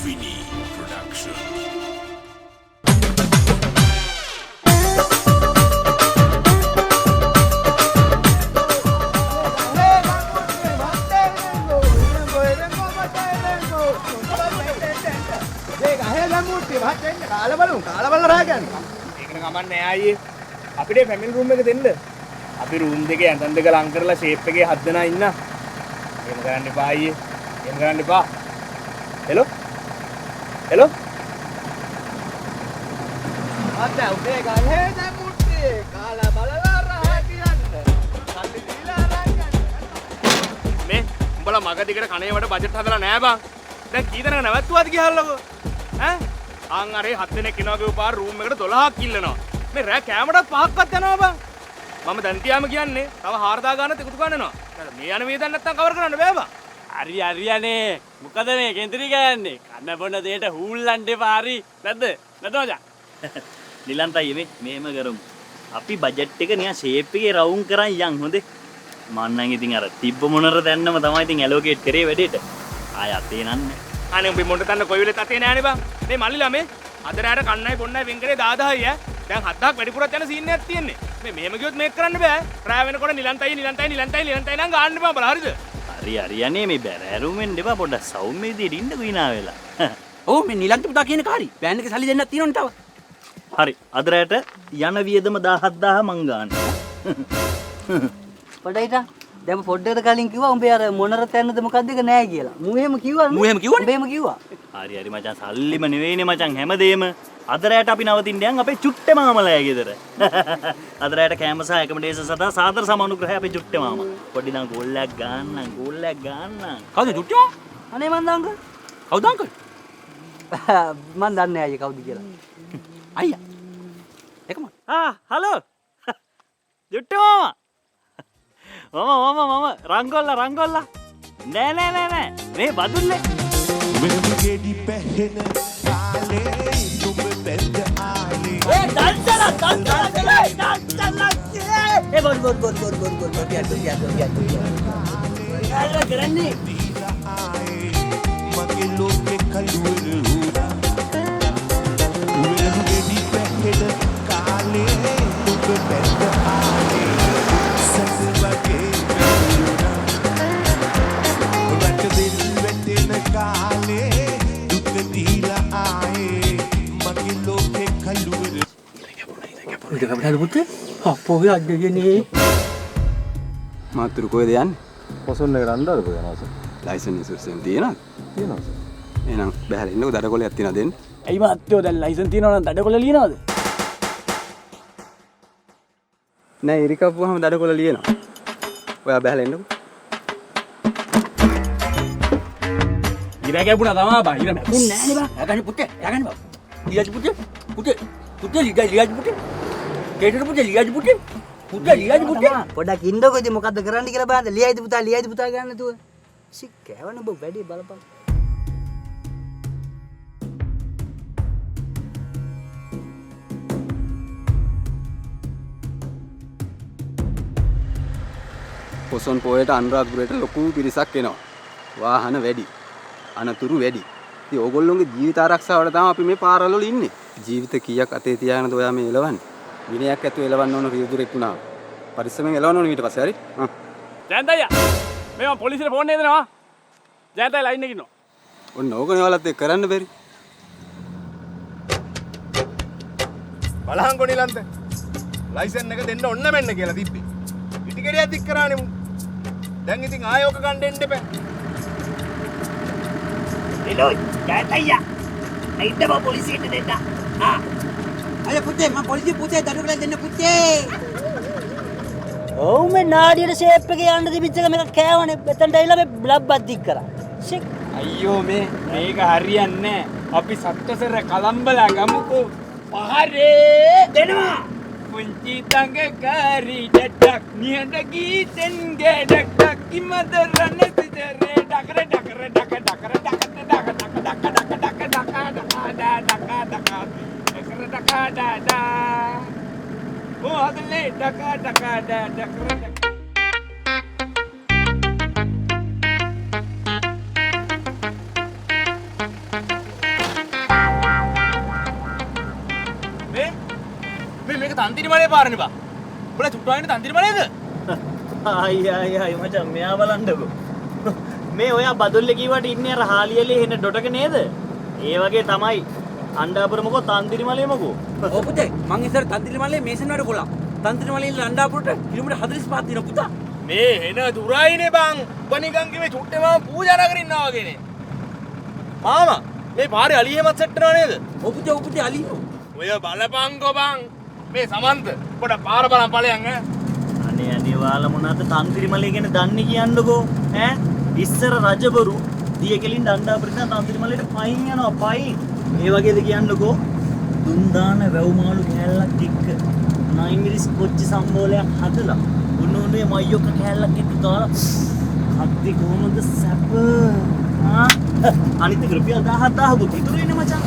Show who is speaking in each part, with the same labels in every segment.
Speaker 1: Vinny Production.
Speaker 2: අපිට family room එක දෙන්න. අපි රූම් දෙකේ ඇඳන් දෙක ලං කරලා ෂේප් එකේ හත් දෙනා ඉන්න. එහෙම කරන්න එපා අයියේ. එහෙම කරන්න එපා. හෙලෝ. හෙලෝ. අත උදේ ගහේ දැන් මුට්ටි. කාලා බලලා රහ කියන්න. කල්ලි දීලා අරන් යන්න. මේ උඹලා මග දිගට කණේ වඩ බජට් හදලා නෑ බං. දැන් කී දෙනෙක් නැවතුවාද කියහල්ලකෝ. ඈ? ආන් අරේ හත් දෙනෙක් ඉනවා කියව පාර රූම් එකට 12ක් ඉල්ලනවා. මේ රෑ කැමරටත් පහක්වත් යනවා බං. මම දැන් තියාම කියන්නේ තව 4000 ගානක් එකතු ගන්නනවා. මේ යන වේදන් නැත්තම් කවර කරන්න බෑ බං. හරියනේ. මොකද මේ කේන්ද්‍රී ගෑන්නේ? කන්න බොන්න දෙයට හූල්ලන්න එපා හරි. නැද්ද? නැද්ද මචං?
Speaker 3: නිලන්තයි මේම කරමු. අපි බජට් එක නිකන් ෂේප් එකේ රවුම් කරන් යන් හොඳේ. මන්නම් ඉතින් අර තිබ්බ මොනර දැන්නම තමයි ඉතින් ඇලෝකේට් කරේ වැඩේට. ආය අතේ නන්නේ.
Speaker 2: අනේ උඹ මොන්ට තන්න කොයි වෙලෙත් අතේ නෑනේ බං. මේ මල්ලිලා මේ අද රැට කන්නයි බොන්නයි වෙන් කරේ 10000යි ඈ. දැන් 7000ක් වැඩිපුරත් යන සීන් එකක් තියෙන්නේ. මේ මෙහෙම ගියොත් මේක කරන්න බෑ. රෑ වෙනකොට නිලන්තයි නම් ගන්න බෑ බල හරිද?
Speaker 3: හරියනේ මේ බැරෑරුම් වෙන්න එපා පොඩ්ඩක් සෞම්‍ය විදියට ඉන්න කුිනා වෙලා.
Speaker 4: ඔව් මේ නිලන්ත පුතා කියන කාරි. වෑන් එකේ සල්ලි දෙන්නක් තියෙනවනේ තව.
Speaker 3: හරි අද රැට යන වියදම 17000 මං ගන්න.
Speaker 4: පොඩයිටා දැන් පොඩ්ඩකට කලින් කිව්වා උඹේ අර මොනර තැන්නද මොකද්ද එක නෑ කියලා. මූ එහෙම කිව්වා. මූ එහෙම කිව්වා.
Speaker 3: හරි මචං සල්ලිම නෙවෙයිනේ මචං හැමදේම. අද රැට අපි නවතින්න යන් අපේ චුට්ටේ මාමලා ගෙදර. අද රැට කැම සහ ඇකමඩේෂන් සදා සාදර සමානුග්‍රහය අපේ චුට්ටේ මාමා. පොඩි නම් ගෝල්ලයක් ගන්න.
Speaker 4: කවුද චුට්ටියෝ? අනේ මන් දාංකල්. කවුද අංකල්? මන් දන්නේ නෑ අයියා කවුද කියලා. අයියා. එකම.
Speaker 3: හලෝ. චුට්ටේ මාමා. මම රංගොල්ලා. නෑ. මේ බදුල්ලේ.
Speaker 5: වෙනගෙඩි පැහෙන කාලේ තුඹ බැඳ ආලේ
Speaker 4: දන්සලා ඒ බොල් කරන්නේ
Speaker 5: මගේ ලෝකේ කළුවර උඩා වෙනගෙඩි පැහෙන කාලේ තුඹ බැඳ ආලේ සසවගේ රට දිල් වෙතෙන කාලේ දුක දීලා ආයේ මගේ ලෝකේ කළුවර
Speaker 4: ඉත කපුටාද පුතේ? අපෝ යන්නේ
Speaker 6: මාතුරු කොහෙද යන්නේ?
Speaker 7: පොසොන් එකට අන්දාද කොහෙ යනවාද?
Speaker 6: ලයිසන් ඉන්ෂුරන්ස් තියෙනවද?
Speaker 7: තියෙනවා.
Speaker 6: එහෙනම් බහැලා ඉන්නකො දඩකොලයක් තියනවා දෙන්න.
Speaker 4: ඇයි මාත්‍යෝ දැන් ලයිසන් තියනවා නම් දඩකොල ලියනවද?
Speaker 6: නෑ ඉරිකපුවාම දඩකොල ලියනවා. ඔයා බහැලා ඉන්නකො.
Speaker 4: ඉර ගැපුණා තමයි බා. ඉර මැකුන්නේ නෑනේ බා. යගන්න පුතේ. බා. ලියජ් පුතේ. ලියජ් පුතේ. කේතර පුතේ ලියජ් පුතේ. ලියජ් පුතේ. පොඩක් ඉන්නකො ඉතින් මොකද්ද කරන්න කියලා බලන්න. ලියයිද පුතා ගන්න නැතුව. සික් කෑවන බෝ වැඩි බලපන්.
Speaker 6: පොසොන් පොයට අනුරාධපුරයට ලොකු පිරිසක් එනවා. වාහන වැඩි. අනතුරු වැඩි. ඉතින් ඕගොල්ලෝගේ ජීවිත ආරක්ෂාවට තමයි අපි මේ පාරවල ඉන්නේ. ජීවිත කීයක් අතේ තියාගෙනද ඔයා මේ එලවන්නේ? විනයක් ඇතුව එලවන්න ඕන රියදුරෙක් වුණා. පරිස්සමෙන් එලවන්න ඕන ඊට පස්සේ හරි?
Speaker 2: ජයන්ත අයියා. මේ මම පොලිසියට ෆෝන් දෙනවා. ජයන්ත අයියා ලයින් එකේ ඉන්නවා.
Speaker 6: ඔන්න ඕකනේ ඔයාලත් එක්ක කරන්න බැරි.
Speaker 2: බලහන් කොනිලන්ත. ලයිසන් එක දෙන්න ඔන්න මෙන්න කියලා තිබ්බේ. ඉටිකඩියක් දික් කරානේ මු. දැන් ඉතින් ආයෝක ගන්න දෙන්න එපා.
Speaker 4: එලොයි ජයන්ත අයියා. ඇයිද බා පොලිසියට දෙන්න? අය පුතේ මම පොලිසිය පුතේ දඩුවල දෙන්න පුතේ. ඔව් මේ නාඩියට ෂේප් එකේ යන්න තිබිච්ච එක මේක කෑවනේ. එතනට ඇවිල්ලා මේ බ්ලබ්බක් දික් කරා. ෂික්.
Speaker 2: අයියෝ මේක හරියන්නේ නැහැ. අපි සත්වසර කලම්බලා ගමුකෝ. පහරේ දෙනවා. පුංචි තංගකාරී ඩඩක් නිහඬ ගීතෙන් ගැඩක් කිමද රණ සිදරේ ඩකර oh hadle daka තන්තිරිමලේ පාරනේ බං. උඹලා චුට්ටාගෙන තන්තිරිමලේද?
Speaker 3: අයියයි මචං මෙයා බලන්නකෝ. මේ ඔයා බදුල්ලේ කිව්වට ඉන්නේ අර හාලියලේ එන ඩොටක නේද? ඒ වගේ තමයි. අණ්ඩාපුර මොකෝ තන්තිරිමලේ මොකෝ.
Speaker 4: ඔව් පුතේ මං ඉස්සර තන්තිරිමලේ මේසන් වල ගොලා. තන්තිරිමලේ ඉන්න අණ්ඩාපුරට කිලෝමීටර් 45 දින පුතා.
Speaker 2: මේ එන දුරයිනේ බං. උපනිකන් කිව්වේ චුට්ටේ මාම පූජා නගරින් ඉන්නවා වගේනේ. මාමා මේ පාරේ අලියෙමත් සෙට් වෙනව නේද?
Speaker 4: ඔව් පුතේ අලියෝ.
Speaker 2: ඔය බලපංකෝ බං. මේ සමන්ත පොඩ පාර බලන් ඵලයන් ඈ.
Speaker 3: අනේ ඔයාලා මොනවද තන්තිරිමලේ ගැන දන්නේ කියන්නකෝ ඈ ඉස්සර රජවරු දියකලින් අණ්ඩාපුර ඉඳන් තන්තිරිමලේට පයින් යනවා පයින් ඒ වගේද කියන්නකෝ දුන් දාන වැව්මාළු කෑල්ලක් එක්ක නයිමිරිස් කොච්චි සම්බෝලයක් හදලා උණුනේ මයියොක කෑල්ලක් එක්ක දාලා හද්දි කොහොමද සැප අනිත් රුපියල් 10000 බුත් ඉතුරු ඉන්නේ මචං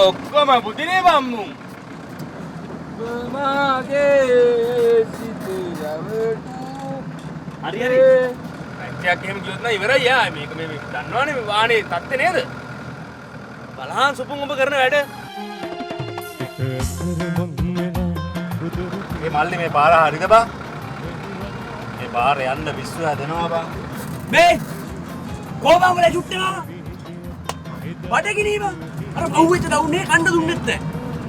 Speaker 2: ඔක්කොම බුදිනේ බම්මු.
Speaker 3: හරි
Speaker 2: ඇක්ටයක් එහෙම කියොත් නම් ඉවරයි යා. මේක මේ දන්නවනේ මේ වාහනේ තත්ත්වේ නේද? බලහන් සුපුන් ඔබ කරන වැඩ. මේ මල්ලි මේ පාර හරිද බං? මේ පාර යන්න විශ්ව හදනවා බං.
Speaker 4: මේ කොහොමද උඹලා චුට්ටේවා? බඩගිනීම අර පහුවෙච්ච දවුනේ කණ්ඩ දුන්නෙත් නැහැ.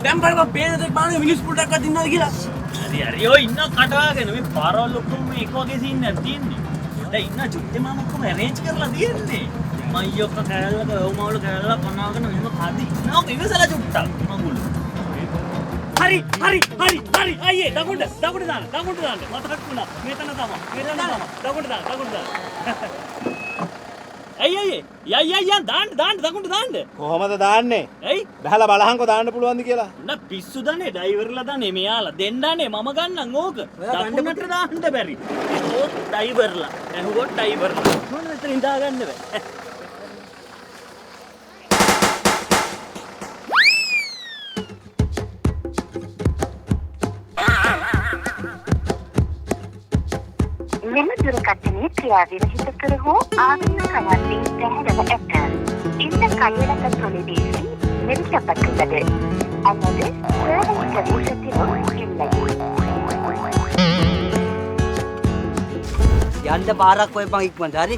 Speaker 4: දැන් බලපන් පේනදෙක් මානේ මිනිස් පුඩක්වත් ඉන්නවද කියලා.
Speaker 3: හරි ඔය ඉන්න කටවාගෙන මේ පාරවල් ඔක්කොම එක වගේ සීන් එකක් තියෙන්නේ. දැන් ඉන්න චුට්ටේ මාම ඔක්කොම arrange කරලා තියෙන්නේ. මයියොක කෑල්ලක වවුමාවල කෑල්ලක් කනවාගෙන මෙහෙම කඩි. නෝක ඉවසලා චුට්ටක් මගුල. හරි අයියේ දකුණට දාන්න මතක් වුණා. මෙතන තමයි දකුණට දාන්න. අයියේ දාන්න දකුණට දාන්න.
Speaker 2: කොහමද දාන්නේ?
Speaker 3: ඇයි?
Speaker 2: බහලා බලහන්කෝ දාන්න පුළුවන්ද කියලා.
Speaker 3: නෑ පිස්සුදනේ ඩ්‍රයිවර්ලා දන්නේ මෙයාලා දෙන්නනේ මම ගන්නම් ඕක. දකුණට දාන්න බැරි. ඒකෝ ඩ්‍රයිවර්ලා. ඇහුවොත් ඩ්‍රයිවර්ලා. මොනවද මෙතනින් දාගන්න බෑ.
Speaker 1: මෙම දුරකථනයේ ක්‍රියාවිරහිත කර හෝ ආවරණ කරන්නේ පැහැරව ඇත. இந்த கையடக்கத்தொலைபேசி நிறுத்தப்பட்டுள்ளது அல்லது சேவை பிரதேசத்திலும் இல்லை.
Speaker 4: යන්න පාරක් හොයපන් ඉක්මනට හරි.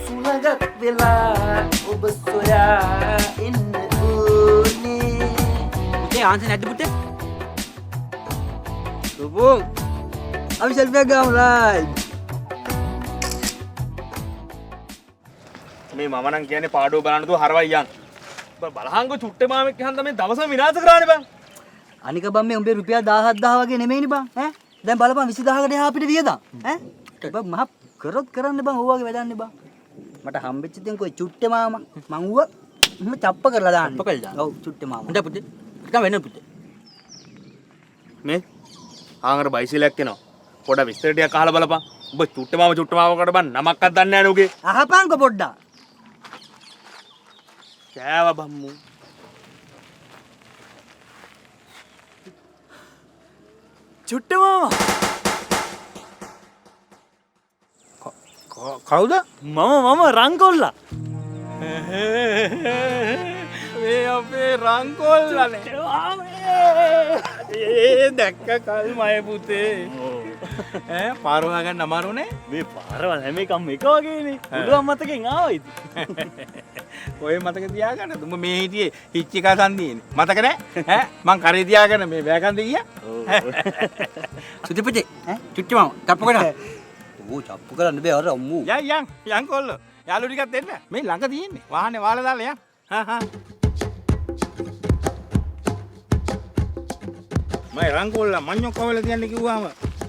Speaker 4: සුලගත් වෙලා ඔබ සොයා ඉන්න ඕනේ. ඒ ආන්සර් නැද්ද පුතේ? සුබෝ. අපි සෙල්ෆියක් ගමු රයිට්.
Speaker 2: මේ මම නම් කියන්නේ පාඩුව බලන්න දුව හරවයි යන්. බලහන්කෝ චුට්ටේ මාමෙක් හන්ද මේ දවසම විනාශ කරානේ බං.
Speaker 4: අනික බම් මේ උඹේ රුපියල් 17000 වගේ නෙමෙයිනේ බං ඈ. දැන් බලපන් 20000කට එහා අපිට වියදම් ඈ. බං මහ කරොත් කරන්න බං ඕවාගේ වැඩන්නේ බං. මට හම්බෙච්ච තින් කොයි චුට්ටේ මාමා මං ඌව මම චප්ප කරලා දාන්නේ. චප්ප කරලා දාන්න. ඔව් චුට්ටේ මාමා. හොඳ පුතේ. නිකන් වෙන්න පුතේ.
Speaker 2: මේ ආංගර බයිසිලයක් එනවා. පොඩ විස්තර ටිකක් අහලා බලපන්. ඔබ චුට්ටේ මාමකට බං නමක්වත් දන්නේ නැහැ නුගේ.
Speaker 4: අහපන්කො පොඩ්ඩක්.
Speaker 2: කෑව බම්මු.
Speaker 3: චුට්ටේ මාමා.
Speaker 2: කවුද?
Speaker 3: මම රංගොල්ලා.
Speaker 2: මේ අපේ රංගොල්ලානේ. ඒ දැක්ක කල් මය පුතේ. ඈ පාර හොයාගන්න අමාරුනේ.
Speaker 3: මේ පාරවල් හැම එකම එක වගේනේ. උඩුවම් මතකෙන් ආවා ඉතින්.
Speaker 2: ඔය මතක තියාගන්න. උඹ මේ හිටියේ හිච්චිකා සන්දියේනේ. මතක නැහැ? ඈ මං කරේ තියාගෙන මේ වැකන්ද ගියා.
Speaker 4: සුදිපුතේ ඈ චුට්ටේ මාමා චප්ප කරා. ඕ චප්ප කරන්න බෑ අර අම්මෝ.
Speaker 2: යන් කොල්ලෝ. යාළුවෝ ටිකක් දෙන්න. මේ ළඟ තියෙන්නේ. වාහනේ වාලා දාලා යන්. මම රංගොල්ලා මඤ්ඤොක්ක වෙලා තියන්න කිව්වම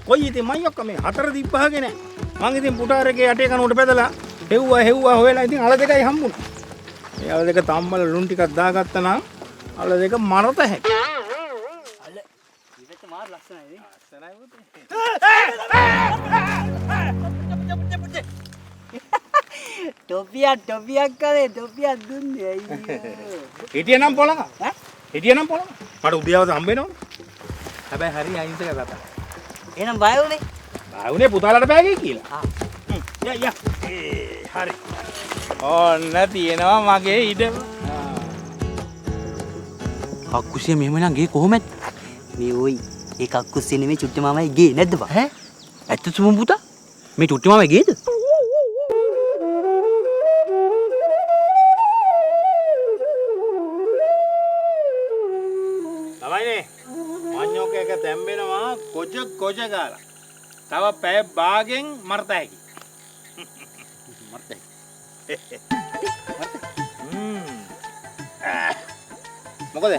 Speaker 2: කොයි ඉතින් මඤ්ඤොක්ක මේ හතර දිප්පහගෙන මං ඉතින් පුටාරගේ යටේ කනුවට බැදලා
Speaker 8: හෙව්වා හොයලා ඉතින් අල දෙකයි හම්බුනේ. මේ අල දෙක තම්බල ලුණු ටිකක් දාගත්තා නම් අල දෙක මරත හැකියි.
Speaker 4: අල ඉවෙත් මාර ලස්සනයි නේ. ටොපියක් කරේ ටොපියක් දුන්නේ අයියෝ.
Speaker 8: හිටියනම් පොළඟ. හිටියනම් පොළඟ. මට උදේවස හම්බ වෙනවනේ. හැබැයි හරි අහිංසක තාත්තා.
Speaker 4: එහෙනම් බය වුනේ.
Speaker 8: බය වුනේ පුතාලට බෑගේ කියලා. යා හරි. ඕන්න තියෙනවා මගේ ඉඩම.
Speaker 4: කක්කුසිය මෙහෙම නම් ගේ කොහොමද? මේ ওই ඒ කක්කුසිය නෙමෙයි චුට්ටි මාමයි ගේ නැද්ද බා? ඈ? ඇත්තටම පුතා? මේ චුට්ටි මාමයි ගේද?
Speaker 8: ළමයිනේ මඤ්ඤෝක එක තැම්බෙනවා කොජ ගාලා. තව පැය භාගෙන් මරත හැකි. මරත හැකි. මොකද?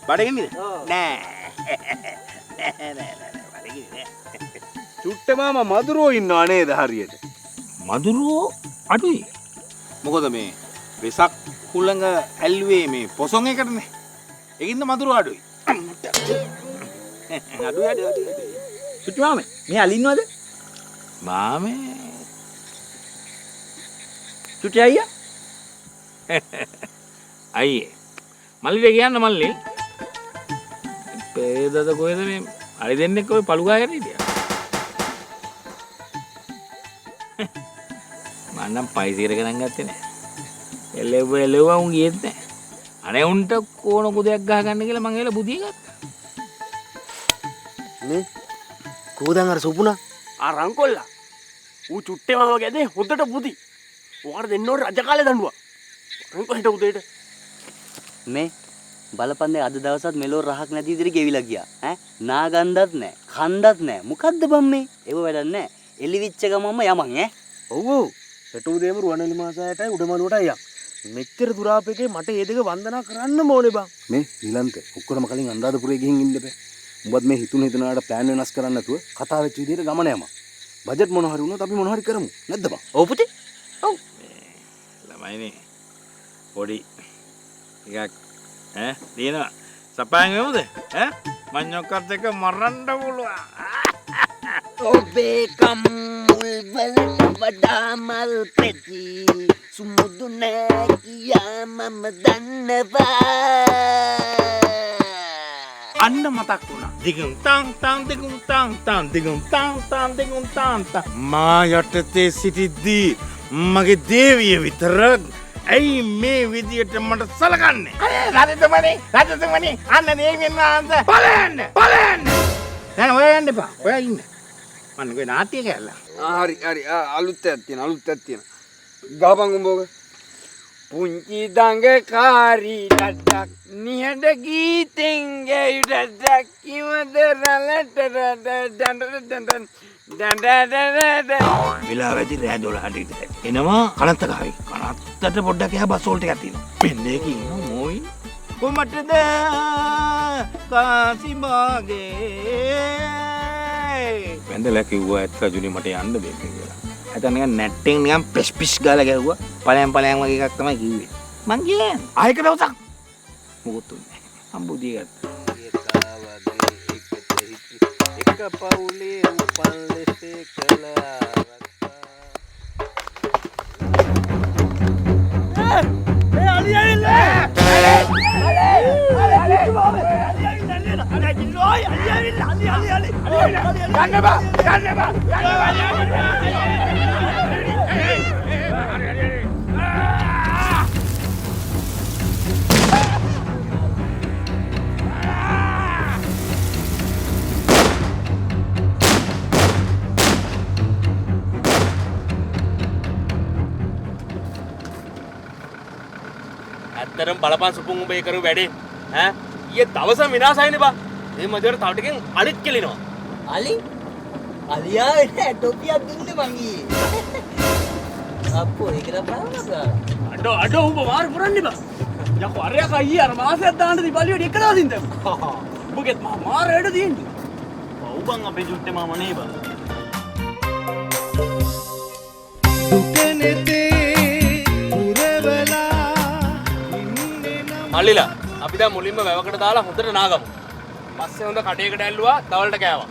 Speaker 8: බඩගින්නේද? නෑ. බඩගින්නේ නෑ.
Speaker 6: චුට්ටේ මාමා මදුරෝ ඉන්නවා නේද හරියට?
Speaker 8: මදුරුවෝ අඩුයි. මොකද මේ වෙසක් කුලඟ ඇල්ලුවේ මේ පොසොන් එකටනේ. ඒකින්ද මදුරුවෝ අඩුයි. අඩුයි.
Speaker 4: චුට්ටි මාමේ මේ අලින්නවද?
Speaker 8: මාමේ
Speaker 4: චුට්ටි අයියා?
Speaker 8: අයියේ මල්ලිට කියන්න මල්ලි පේදද කොහෙද මේ අලි දෙන්නෙක් ඔය පළු ගාගෙන හිටියා මම නම් පයිසිර ගණන් ගත්තේ නෑ එළෙව්ව උන් ගියෙත් නෑ අනේ උන්ට කෝණ කුදයක් ගහගන්න කියලා මං එල බුදිය ගත්තා
Speaker 2: නේ කෝදන් අර සුපුණා ආ රංකොල්ලා ඌ චුට්ටේ මාව ගැදේ හොද්දට බුදි ඔයාට දෙන්න ඕනේ රජ කාලේ දඬුවා රංකො හිට උදේට
Speaker 4: මේ බලපන්දේ අද දවසත් මෙලෝ රහක් නැති විදිහට ගෙවිලා ගියා ඈ නාගන්දත් නැහැ කන්දත් නැහැ මොකද්ද බම් මේ ඒව වැඩක් නැහැ එලිවිච්ච ගමම යමන් ඈ
Speaker 2: ඔව් ඔව් පෙටුදේම රුවන්වැලි මාසයටයි උඩමළුවටයි යක් මෙච්චර දුරාපේකේ මට ඒ දෙක වන්දනා කරන්න ඕනේ බං
Speaker 6: මේ ඊලන්ත ඔක්කොම කලින් අනුරාධපුරේ ගිහින් ඉන්න බෑ. උඹත් මේ හිතුන හිතනාට ප්ලෑන් වෙනස් කරන්න නැතුව කතා වෙච්ච විදිහට ගමන යමු. බජට් මොන හරි වුණොත් අපි මොන හරි කරමු. නැද්ද බං?
Speaker 4: ඔව් පුතේ ඔව්
Speaker 8: ළමයිනේ පොඩි එකක් ඈ දිනනවා සපයන් වෙමුද ඈ මඤ්ඤොක්කත් එක මරන්න පුළුවන්
Speaker 4: ඔබේ කම්මුල් වලට වඩා මල් පෙති සුමුදු නෑ කියා මම දන්නවා
Speaker 8: අන්න මතක් වුණා දිගුම් තං දිගුම් තං දිගුම් තං මා යටතේ සිටිද්දී මගේ දේවිය විතරක් ඇයි මේ විදියට මට සලකන්නේ රජතුමනි අන්න දේවියන් වහන්සේ බලන්න දැන් ඔය යන්න එපා ඔය ඉන්න මම නේ නාට්‍ය කැල්ලා
Speaker 6: හරි අලුත් එකක් තියෙනවා ගහපන් උඹෝක පුංචි දඟකාරී ලඩක් නිහඬ ගීතෙන් ගැයුඩක් කිවද රලට
Speaker 8: වෙලා වැඩි රෑ 12ට විතර එනවා කනත්ත ගහයි කනත්තට පොඩ්ඩක් එහා බස් වෝල්ට් එකක් තියෙනවා පෙන්නේ කි ඉන්න මොයි කොමටද කාසිමාගේ වැඳලා කිව්වා ඇත්ත රජුනි මට යන්න දෙන්න කියලා ඇත නිකන් නැට්ටෙන් නිකන් පිස් ගාලා ගැහුවා පලයන් වගේ එකක් තමයි කිව්වේ මං කියන්නේ ආයක දවසක් මොකොත් උන්නේ හම්බුදිය ගත්තා
Speaker 6: එක පවුලේ උපන් ලෙසේ කළා
Speaker 2: ඇත්තටම බලපන් සුපුන් උඹේ කරු වැඩේ ඈ ඊයේ දවස විනාශයිනේ බා මේ මදිවට තව ටිකෙන් අලිත් කෙලිනවා
Speaker 4: අලියා නෑ ටොපියක් දුන්නේ මං ඊයේ අප්පෝ ඒකට බලන්න
Speaker 2: අඩෝ උඹ වාර පුරන්නේ බා යකෝ අරයක් අයියේ අර මාසයක් දාන්න දිබලියට එක දවසින් දැම්ම උඹගෙත් මාර වැඩ තියෙන්නේ
Speaker 3: ඔව් බං අපේ චුට්ටේ මාම නේ බං
Speaker 2: මල්ලිලා අපි දැන් මුලින්ම වැවකට දාලා හොඳට නාගමු. පස්සේ හොඳ කඩේකට ඇල්ලුවා තවලට කෑවා.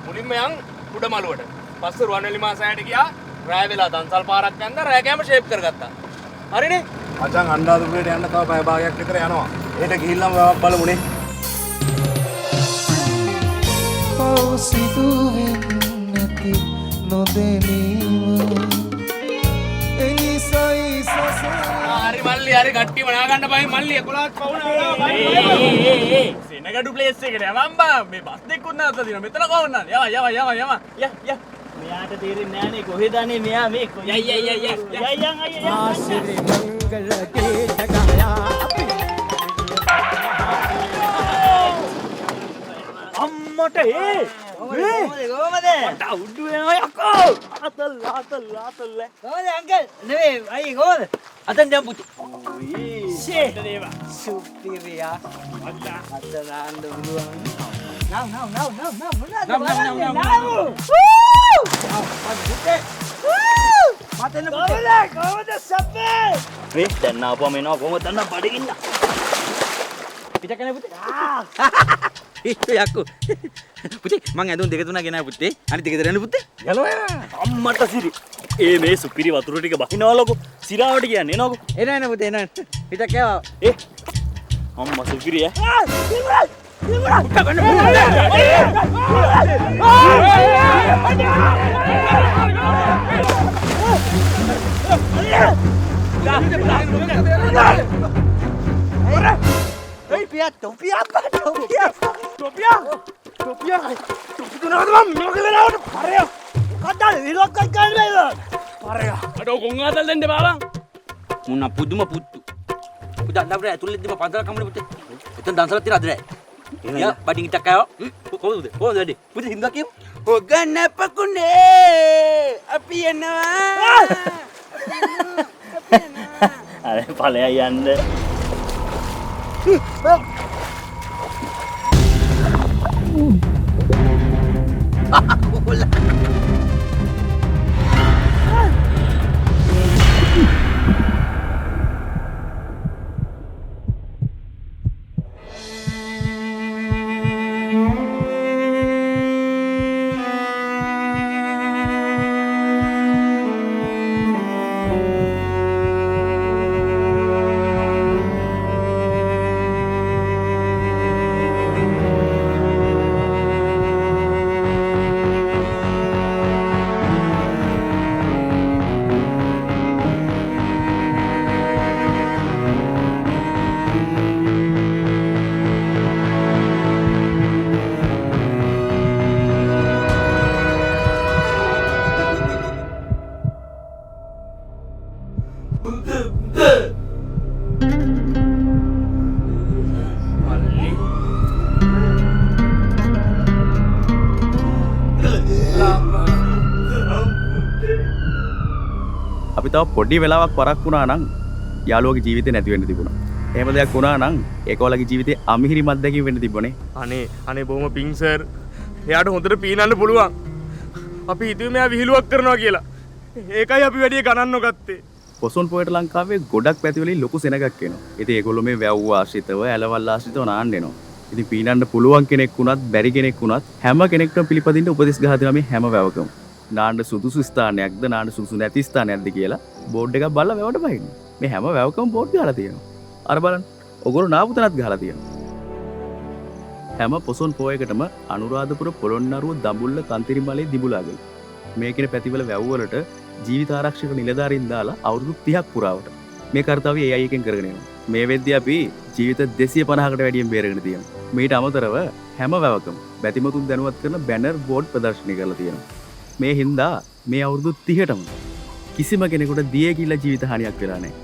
Speaker 2: මුලින්ම යන් කුඩ මළුවට. පස්සේ රුවන්වැලි මාසයට ගියා. රෑ වෙලා දන්සල් පාරක් යන්න රෑ කෑම ෂේප් කරගත්තා. හරිනේ?
Speaker 8: මචං අන්ඩාදුපුරේට යන්න තව පැය භාගයක් විතර යනවා. ඒට ගිහිල්ලාම වැවක් බලමුනේ.
Speaker 5: සිදුවෙන්නති නොදැනීම එනිසයි
Speaker 2: හරි මල්ලි හරි කට්ටියම නාගන්න බයි මල්ලි 11ක් පවුනා.
Speaker 3: සෙනගඩු ප්ලේස් එකට යවම් බා මේ බස් දෙකකුත් නැවත දිනවා මෙතන කොහොමද යම මෙයාට තේරෙන්නේ නෑනේ කොහෙද අනේ මෙයා මේ යයන් ආසිරි මංගල ගීත ගායා අම්මට කොහමද උඩු වෙනවා යකෝ ආතල් කොහමද අංකල් නෙවෙයි අයියේ කොහමද අතෙන් දැන් පුතේ ෂේ දේවා සුපිරියා අතලාන්න උරුවන් වේ දැන් ආපුවම එනවා කොහොමද දන්න බඩගින්න පිටකනේ පුතේ යකෝ පුතේ මං ඇඳුම් දෙක තුනක් ගෙනාවා පුතේ අනිත් එක දෙන්න පුතේ යනවා අම්මට සිරි ඒ මේ සුපිරි වතුර ටික බහිනවලකෝ සිරාවට කියන්නේ එනකෝ එන පුතේ එන පිටක් කෑවා අම්මා සුපිරි
Speaker 4: මුන්න පුදුම පුත්තු පුතා අඬවර ඇතුළේ ඉඳි පන්සල කම්මනේ පුතේ එතන දන්සලක් තියලා අද නෑ යා බඩින් ඉතක් ආවා කොහොමද වැඩි පුතේ හින්දා කියමු ඔගන්න පකුනේ අපි එනවා
Speaker 3: අර ඵලයා යන්න
Speaker 6: අපි තව පොඩි වෙලාවක් පරක් වුණා නම් යාළුවගේ ජීවිතේ නැති වෙන්න තිබුණා. එහෙම දෙයක් වුණා නම් ඒකෝලගේ ජීවිතේ අමිහිරිමත් දෙකින් වෙන්න තිබුණේ.
Speaker 2: අනේ බොහොම පිං සර්. එයාට හොඳට පීනන්න පුළුවන්. අපි හිතුවේ මෙයා විහිළුවක් කරනවා කියලා. ඒකයි අපි වැඩි ගණන් නොගත්තේ.
Speaker 6: පොසොන් පොයට ලංකාවේ ගොඩක් පැතිවලින් ලොකු සෙනගක් එනවා. ඉතින් ඒගොල්ලෝ මේ වැව් ආශ්‍රිතව ඇලවල් ආශ්‍රිතව නාන්න එනවා. ඉතින් පීනන්න පුළුවන් කෙනෙක් වුණත් බැරි කෙනෙක් වුණත් හැම කෙනෙක්ටම පිළිපදින්න උපදෙස් ගහලා දෙනවා මේ හැම වැවකම. නාන්න සුදුසු ස්ථානයක්ද නාන්න සුදුසු නැති ස්ථානයක්ද කියලා බෝඩ් එකක් බලලා වැවට බහින්න. මේ හැම වැවකම බෝඩ් ගහලා තියෙනවා. අර බලන්න. ඔගොල්ලෝ නාපු තැනත් ගහලා තියෙනවා. හැම පොසොන් පොයකටම අනුරාධපුර පොළොන්නරුව දඹුල්ල කන්තිරිමලේ දිබුලාගල මේ කියන පැතිවල වැව් වලට ජීවිත ආරක්ෂක නිලධාරීන් දාලා අවුරුදු 30ක් පුරාවට මේ කාර්යය AI එකෙන් කරගෙන යනවා. මේ වෙද්දී අපි ජීවිත 250කට වැඩියෙන් බේරගෙන තියෙනවා. මීට අමතරව හැම වැවකම බැතිමතුන් දැනුවත් කරන බැනර් බෝඩ් ප්‍රදර්ශනය කරලා තියෙනවා. මේ හින්දා මේ අවුරුදු 30ටම කිසිම කෙනෙකුට දියේ කියලා ජීවිත හානියක් වෙලා නැහැ.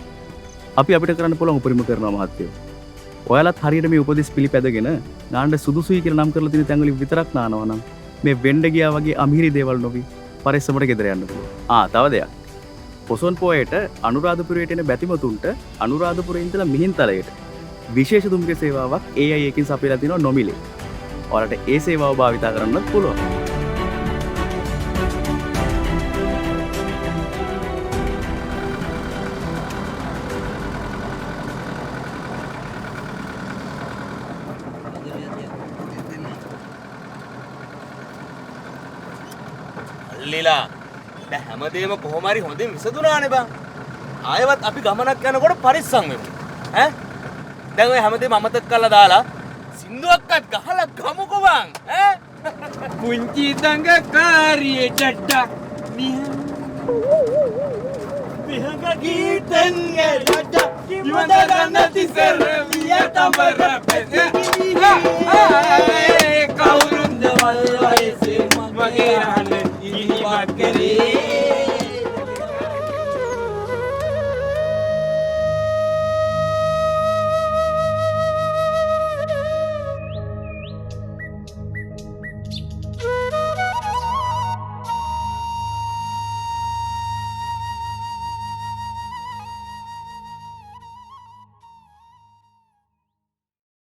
Speaker 6: අපි අපිට කරන්න පුළුවන් උපරිම කරනවා මහත්තයෝ. ඔයාලත් හරියට මේ උපදෙස් පිළිපැදගෙන නාන්න සුදුසුයි කියලා නම් කරලා තියෙන තැන් වලින් විතරක් නානවා නම් මේ වෙන්න ගියා වගේ අමිහිරි දේවල් නොවි පරිස්සමට ගෙදර යන්න පුළුවන්. තව දෙයක්. පොසොන් පොයට අනුරාධපුරයට එන බැතිමතුන්ට අනුරාධපුරේ ඉඳලා මිහින්තලයට විශේෂ දුම්රිය සේවාවක් AI එකකින් සපයලා තිනවා නොමිලේ. ඔයාලට ඒ සේවාව භාවිතා කරන්නත් පුළුවන්.
Speaker 2: මල්ලිලා දැන් හැමදේම කොහොම හරි හොඳින් විසඳුණානේ බං. ආයෙවත් අපි ගමනක් යනකොට පරිස්සම් වෙමු. ඈ? දැන් ඔය හැමදේම අමතක කරලා දාලා සින්දුවක්වත් ගහලා ගමුකෝ බං. ඈ?
Speaker 4: පුංචි දඟකාරියේ චට්ටා
Speaker 2: විහඟ ගීතන්ගේ රජ ඉවදරන්න තිසර වියතඹර
Speaker 4: කවුරුන්ද වල් වයසේ මගේ